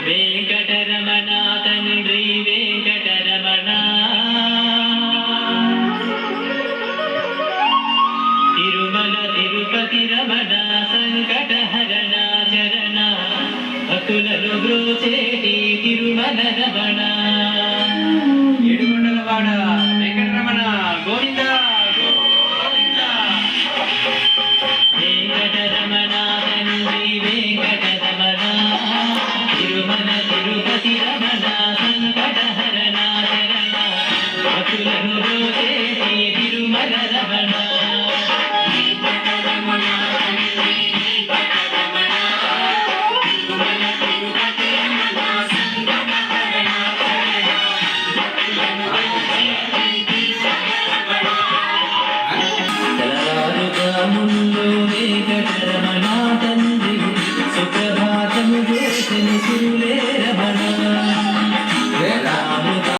వెంకటరమణ తండ్రి వెంకటరమణ తిరుమల తిరుపతి రమణ సంకటహరణ చరణ భక్తులను బ్రోచేటి తిరుమల రమణ